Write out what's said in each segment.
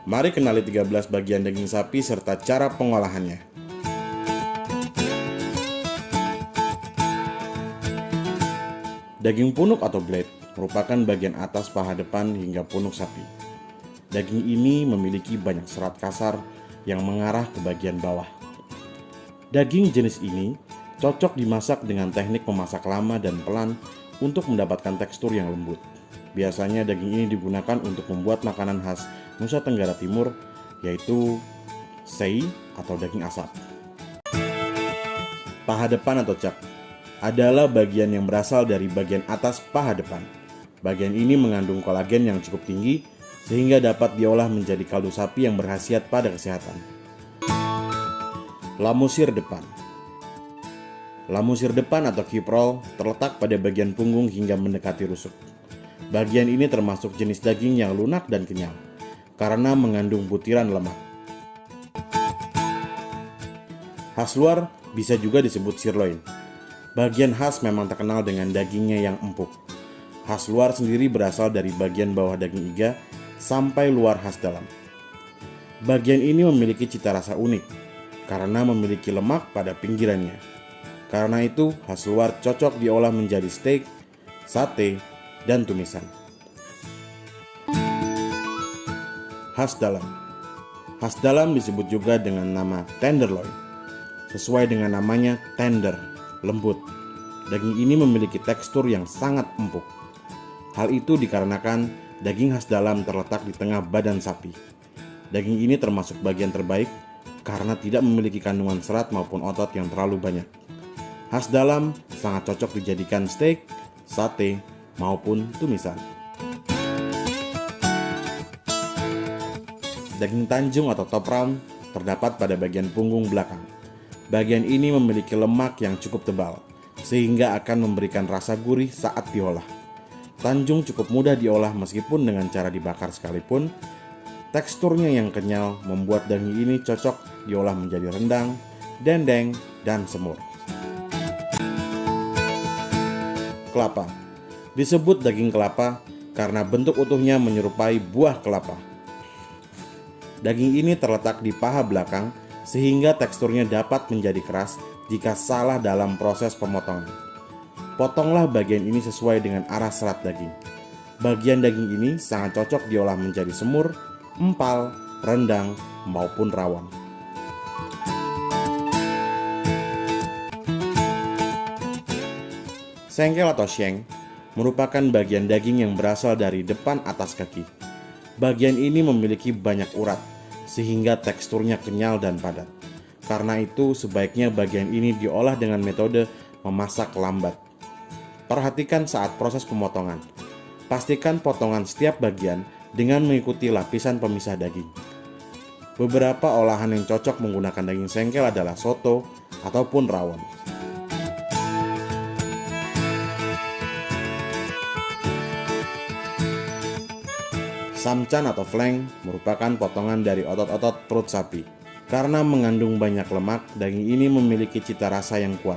Mari kenali 13 bagian daging sapi serta cara pengolahannya. Daging punuk atau blade merupakan bagian atas paha depan hingga punuk sapi. Daging ini memiliki banyak serat kasar yang mengarah ke bagian bawah. Daging jenis ini cocok dimasak dengan teknik memasak lama dan pelan untuk mendapatkan tekstur yang lembut. Biasanya daging ini digunakan untuk membuat makanan khas Nusa Tenggara Timur, yaitu sei atau daging asap. Paha depan atau cak adalah bagian yang berasal dari bagian atas paha depan. Bagian ini mengandung kolagen yang cukup tinggi sehingga dapat diolah menjadi kaldu sapi yang berkhasiat pada kesehatan. Lamusir depan. Lamusir depan atau kiprol terletak pada bagian punggung hingga mendekati rusuk. Bagian ini termasuk jenis daging yang lunak dan kenyal karena mengandung butiran lemak. Khas luar bisa juga disebut sirloin. Bagian khas memang terkenal dengan dagingnya yang empuk. Khas luar sendiri berasal dari bagian bawah daging iga sampai luar khas dalam. Bagian ini memiliki cita rasa unik karena memiliki lemak pada pinggirannya. Karena itu, khas luar cocok diolah menjadi steak, sate, dan tumisan. Khas dalam. Khas dalam disebut juga dengan nama tenderloin. Sesuai dengan namanya, tender, lembut. Daging ini memiliki tekstur yang sangat empuk. Hal itu dikarenakan daging khas dalam terletak di tengah badan sapi. Daging ini termasuk bagian terbaik karena tidak memiliki kandungan serat maupun otot yang terlalu banyak. Khas dalam sangat cocok dijadikan steak, sate, maupun tumisan. Daging tanjung atau top round terdapat pada bagian punggung belakang. Bagian ini memiliki lemak yang cukup tebal, sehingga akan memberikan rasa gurih saat diolah. Tanjung cukup mudah diolah meskipun dengan cara dibakar sekalipun. Teksturnya yang kenyal membuat daging ini cocok diolah menjadi rendang, dendeng, dan semur. Kelapa. Disebut daging kelapa karena bentuk utuhnya menyerupai buah kelapa. Daging ini terletak di paha belakang sehingga teksturnya dapat menjadi keras jika salah dalam proses pemotongan. Potonglah bagian ini sesuai dengan arah serat daging. Bagian daging ini sangat cocok diolah menjadi semur, empal, rendang, maupun rawon. Sengkel atau shank merupakan bagian daging yang berasal dari depan atas kaki. Bagian ini memiliki banyak urat, sehingga teksturnya kenyal dan padat. Karena itu, sebaiknya bagian ini diolah dengan metode memasak lambat. Perhatikan saat proses pemotongan. Pastikan potongan setiap bagian dengan mengikuti lapisan pemisah daging. Beberapa olahan yang cocok menggunakan daging sengkel adalah soto ataupun rawon. Samcan atau flank merupakan potongan dari otot-otot perut sapi. Karena mengandung banyak lemak, daging ini memiliki cita rasa yang kuat.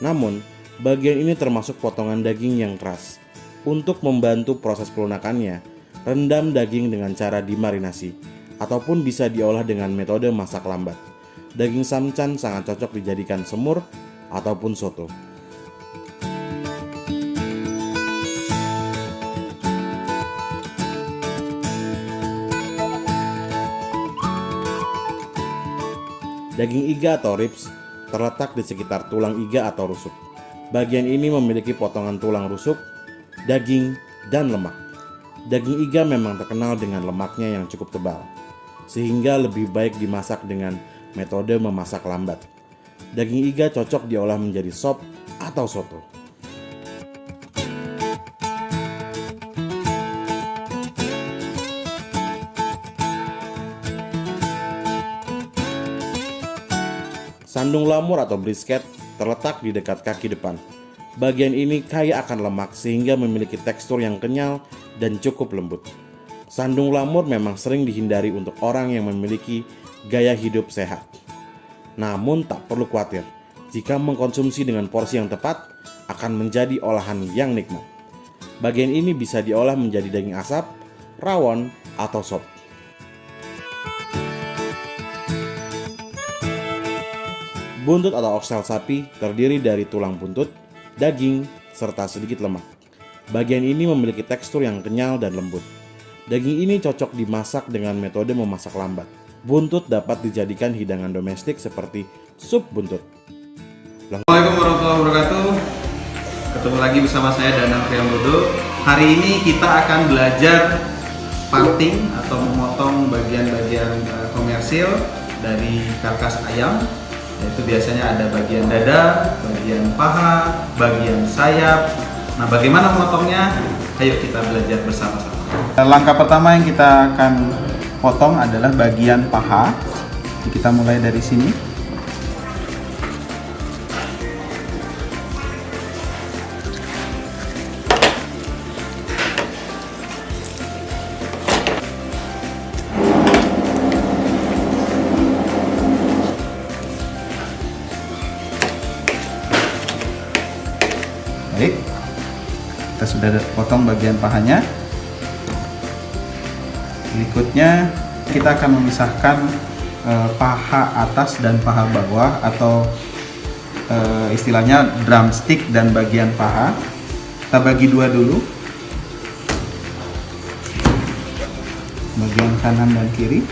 Namun, bagian ini termasuk potongan daging yang keras. Untuk membantu proses pelunakannya, rendam daging dengan cara dimarinasi, ataupun bisa diolah dengan metode masak lambat. Daging samcan sangat cocok dijadikan semur ataupun soto. Daging iga atau ribs terletak di sekitar tulang iga atau rusuk. Bagian ini memiliki potongan tulang rusuk, daging, dan lemak. Daging iga memang terkenal dengan lemaknya yang cukup tebal, sehingga lebih baik dimasak dengan metode memasak lambat. Daging iga cocok diolah menjadi sop atau soto. Sandung lamur atau brisket terletak di dekat kaki depan. Bagian ini kaya akan lemak sehingga memiliki tekstur yang kenyal dan cukup lembut. Sandung lamur memang sering dihindari untuk orang yang memiliki gaya hidup sehat. Namun tak perlu khawatir, jika mengkonsumsi dengan porsi yang tepat akan menjadi olahan yang nikmat. Bagian ini bisa diolah menjadi daging asap, rawon, atau sop. Buntut atau oksel sapi terdiri dari tulang buntut, daging, serta sedikit lemak. Bagian ini memiliki tekstur yang kenyal dan lembut. Daging ini cocok dimasak dengan metode memasak lambat. Buntut dapat dijadikan hidangan domestik seperti sup buntut. Assalamualaikum warahmatullahi wabarakatuh. Ketemu lagi bersama saya Danang Priambodo. Hari ini kita akan belajar parting atau memotong bagian-bagian komersil dari karkas ayam. Itu biasanya ada bagian dada, bagian paha, bagian sayap. Nah, bagaimana memotongnya? Ayo kita belajar bersama-sama. Langkah pertama yang kita akan potong adalah bagian paha. Jadi kita mulai dari sini. Baik, kita sudah potong bagian pahanya. Berikutnya kita akan memisahkan paha atas dan paha bawah, atau istilahnya drumstick dan bagian paha. Kita bagi dua dulu, bagian kanan dan kiri.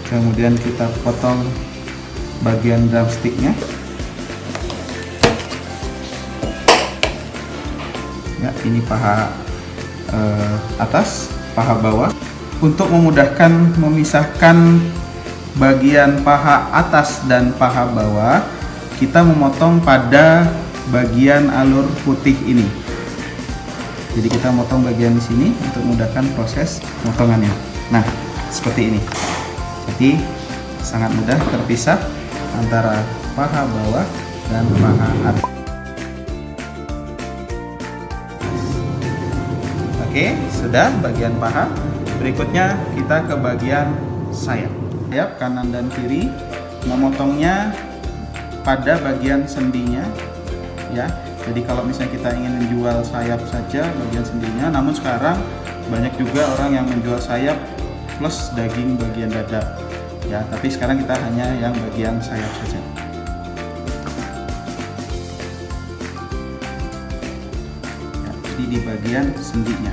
Kemudian kita potong bagian drumsticknya. Ya, ini paha atas, paha bawah. Untuk memudahkan memisahkan bagian paha atas dan paha bawah, kita memotong pada bagian alur putih ini. Jadi kita motong bagian di sini untuk memudahkan proses potongannya. Nah, seperti ini. Jadi sangat mudah terpisah antara paha bawah dan paha atas. Oke, sudah bagian paha. Berikutnya kita ke bagian sayap. Sayap kanan dan kiri, memotongnya pada bagian sendinya, ya. Jadi kalau misalnya kita ingin menjual sayap saja bagian sendinya, namun sekarang banyak juga orang yang menjual sayap plus daging bagian dada, ya. Tapi sekarang kita hanya yang bagian sayap saja. Ya, jadi di bagian sendinya.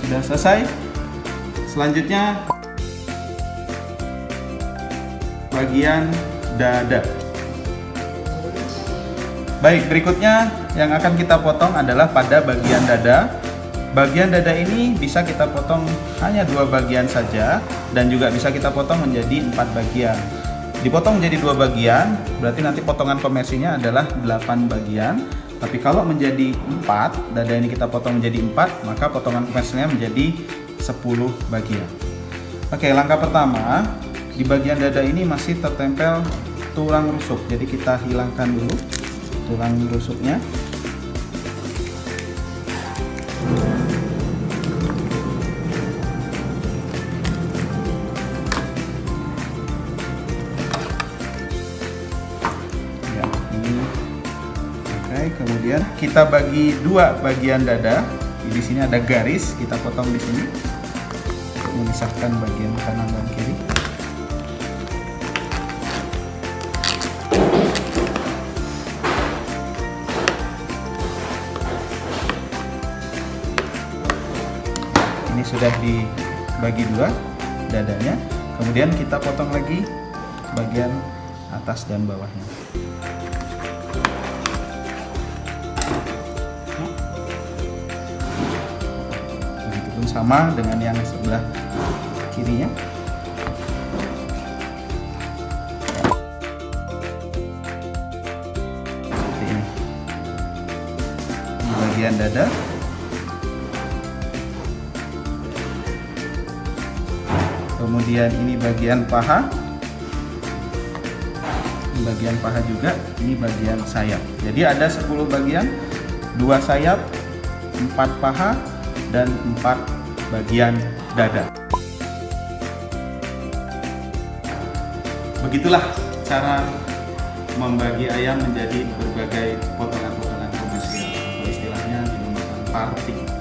Sudah selesai. Selanjutnya bagian dada. Baik, berikutnya yang akan kita potong adalah pada bagian dada. Bagian dada ini bisa kita potong hanya 2 bagian saja, dan juga bisa kita potong menjadi 4 bagian. Dipotong menjadi 2 bagian, berarti nanti potongan komersinya adalah 8 bagian. Tapi kalau menjadi 4, dada ini kita potong menjadi 4, maka potongan komersilnya menjadi 10 bagian. Oke, langkah pertama, di bagian dada ini masih tertempel tulang rusuk. Jadi kita hilangkan dulu tulang rusuknya. Ya, ini. Kemudian kita bagi 2 bagian dada. Di sini ada garis, kita potong di sini untuk memisahkan bagian kanan dan kiri. Ini sudah dibagi 2 dadanya. Kemudian kita potong lagi bagian atas dan bawahnya. Sama dengan yang sebelah kirinya. Seperti ini. Di bagian dada. Kemudian ini bagian paha. Ini bagian paha juga, ini bagian sayap. Jadi ada 10 bagian, 2 sayap, 4 paha, dan 4 bagian dada. Begitulah cara membagi ayam menjadi berbagai potongan-potongan komersial. party.